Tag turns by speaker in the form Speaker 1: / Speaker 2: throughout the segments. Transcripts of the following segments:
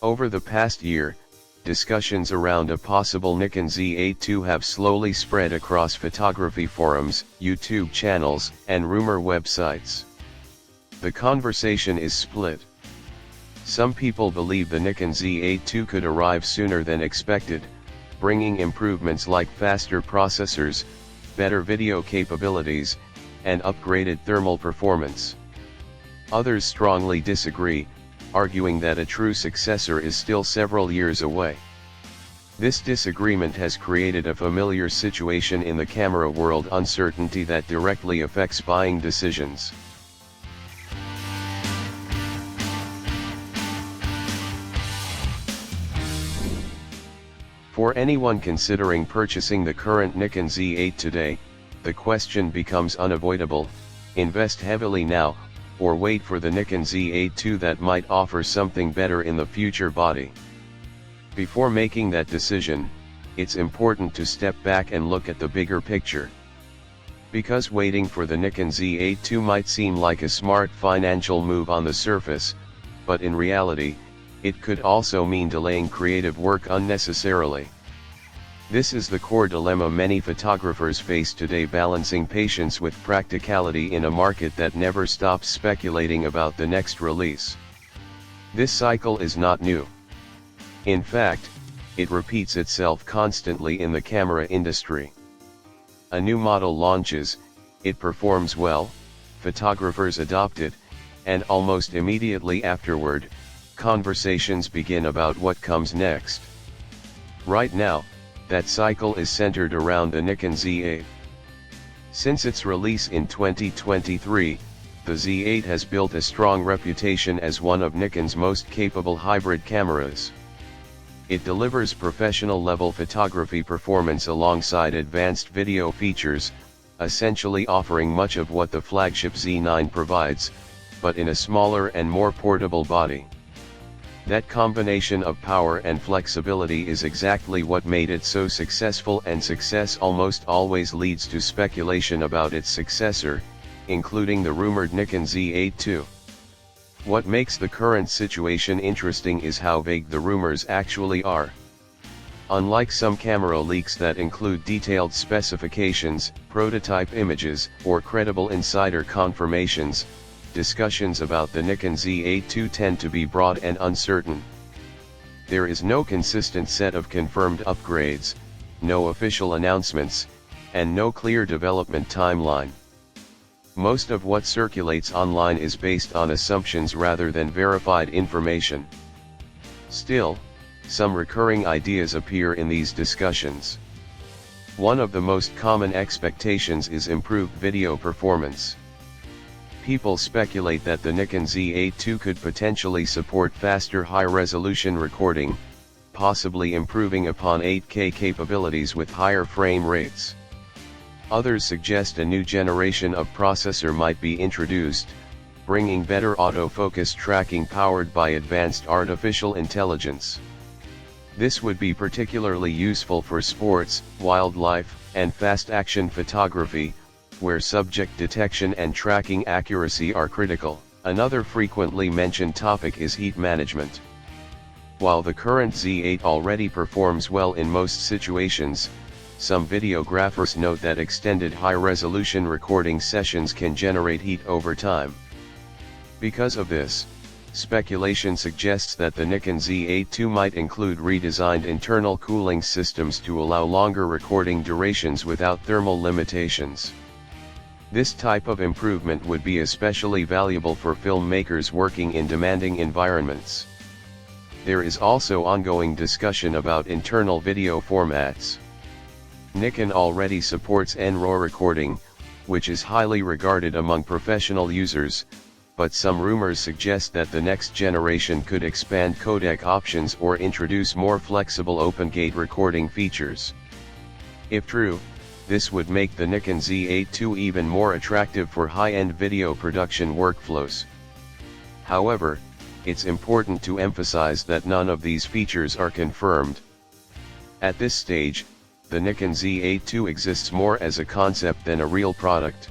Speaker 1: Over the past year, discussions around a possible Nikon Z8 II have slowly spread across photography forums, YouTube channels, and rumor websites. The conversation is split. Some people believe the Nikon Z8 II could arrive sooner than expected, bringing improvements like faster processors, better video capabilities, and upgraded thermal performance. Others strongly disagree, arguing that a true successor is still several years away. This disagreement has created a familiar situation in the camera world: uncertainty that directly affects buying decisions. For anyone considering purchasing the current Nikon Z8 today, the question becomes unavoidable: invest heavily now, or wait for the Nikon Z8 II that might offer something better in the future body. Before making that decision, it's important to step back and look at the bigger picture. Because waiting for the Nikon Z8 II might seem like a smart financial move on the surface, but in reality, it could also mean delaying creative work unnecessarily. This is the core dilemma many photographers face today, balancing patience with practicality in a market that never stops speculating about the next release. This cycle is not new. In fact, it repeats itself constantly in the camera industry. A new model launches, it performs well, photographers adopt it, and almost immediately afterward, conversations begin about what comes next. Right now, that cycle is centered around the Nikon Z8. Since its release in 2023, the Z8 has built a strong reputation as one of Nikon's most capable hybrid cameras. It delivers professional-level photography performance alongside advanced video features, essentially offering much of what the flagship Z9 provides, but in a smaller and more portable body. That combination of power and flexibility is exactly what made it so successful, and success almost always leads to speculation about its successor, including the rumored Nikon Z8 II. What makes the current situation interesting is how vague the rumors actually are. Unlike some camera leaks that include detailed specifications, prototype images, or credible insider confirmations, discussions about the Nikon Z8 II tend to be broad and uncertain. There is no consistent set of confirmed upgrades, no official announcements, and no clear development timeline. Most of what circulates online is based on assumptions rather than verified information. Still, some recurring ideas appear in these discussions. One of the most common expectations is improved video performance. People speculate that the Nikon Z8 II could potentially support faster high-resolution recording, possibly improving upon 8K capabilities with higher frame rates. Others suggest a new generation of processor might be introduced, bringing better autofocus tracking powered by advanced artificial intelligence. This would be particularly useful for sports, wildlife, and fast-action photography, where subject detection and tracking accuracy are critical. Another frequently mentioned topic is heat management. While the current Z8 already performs well in most situations, some videographers note that extended high-resolution recording sessions can generate heat over time. Because of this, speculation suggests that the Nikon Z8 II might include redesigned internal cooling systems to allow longer recording durations without thermal limitations. This type of improvement would be especially valuable for filmmakers working in demanding environments. There is also ongoing discussion about internal video formats. Nikon already supports NRAW recording, which is highly regarded among professional users, but some rumors suggest that the next generation could expand codec options or introduce more flexible open-gate recording features. If true, this would make the Nikon Z8 II even more attractive for high-end video production workflows. However, it's important to emphasize that none of these features are confirmed. At this stage, the Nikon Z8 II exists more as a concept than a real product.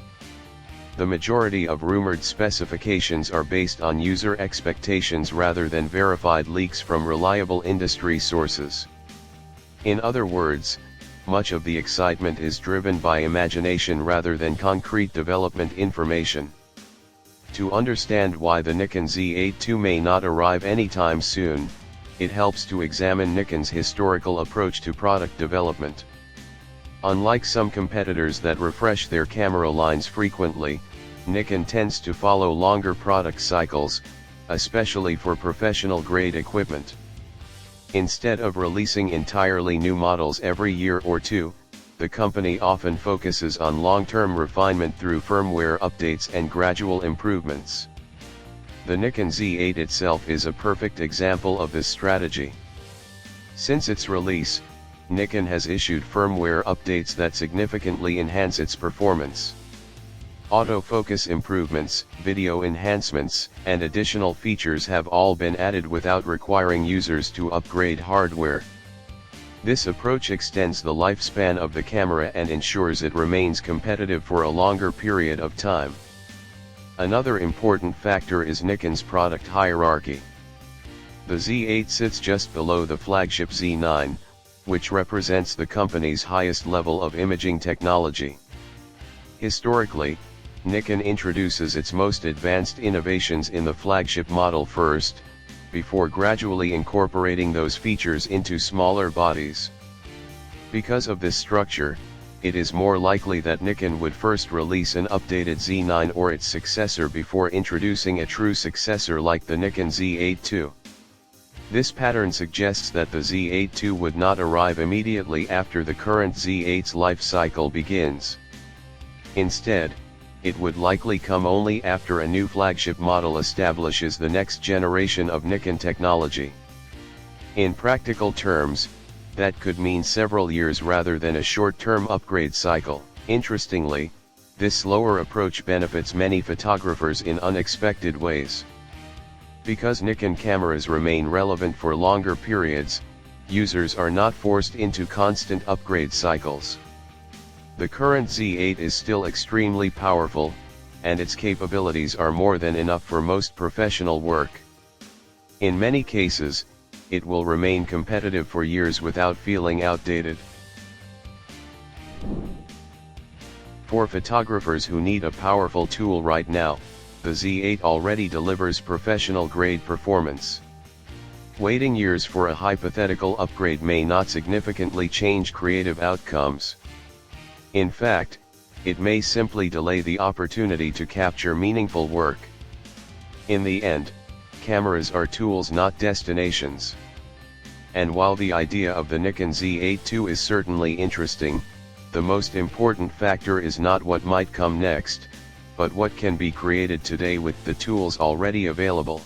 Speaker 1: The majority of rumored specifications are based on user expectations rather than verified leaks from reliable industry sources. In other words, much of the excitement is driven by imagination rather than concrete development information. To understand why the Nikon Z8 II may not arrive anytime soon, it helps to examine Nikon's historical approach to product development. Unlike some competitors that refresh their camera lines frequently, Nikon tends to follow longer product cycles, especially for professional-grade equipment. Instead of releasing entirely new models every year or two, the company often focuses on long-term refinement through firmware updates and gradual improvements. The Nikon Z8 itself is a perfect example of this strategy. Since its release, Nikon has issued firmware updates that significantly enhance its performance. Autofocus improvements, video enhancements, and additional features have all been added without requiring users to upgrade hardware. This approach extends the lifespan of the camera and ensures it remains competitive for a longer period of time. Another important factor is Nikon's product hierarchy. The Z8 sits just below the flagship Z9, which represents the company's highest level of imaging technology. Historically, Nikon introduces its most advanced innovations in the flagship model first, before gradually incorporating those features into smaller bodies. Because of this structure, it is more likely that Nikon would first release an updated Z9 or its successor before introducing a true successor like the Nikon Z8 II. This pattern suggests that the Z8 II would not arrive immediately after the current Z8's life cycle begins. Instead, it would likely come only after a new flagship model establishes the next generation of Nikon technology. In practical terms, that could mean several years rather than a short-term upgrade cycle. Interestingly, this slower approach benefits many photographers in unexpected ways. Because Nikon cameras remain relevant for longer periods, users are not forced into constant upgrade cycles. The current Z8 is still extremely powerful, and its capabilities are more than enough for most professional work. In many cases, it will remain competitive for years without feeling outdated. For photographers who need a powerful tool right now, the Z8 already delivers professional-grade performance. Waiting years for a hypothetical upgrade may not significantly change creative outcomes. In fact, it may simply delay the opportunity to capture meaningful work. In the end, cameras are tools, not destinations. And while the idea of the Nikon Z8 II is certainly interesting, the most important factor is not what might come next, but what can be created today with the tools already available.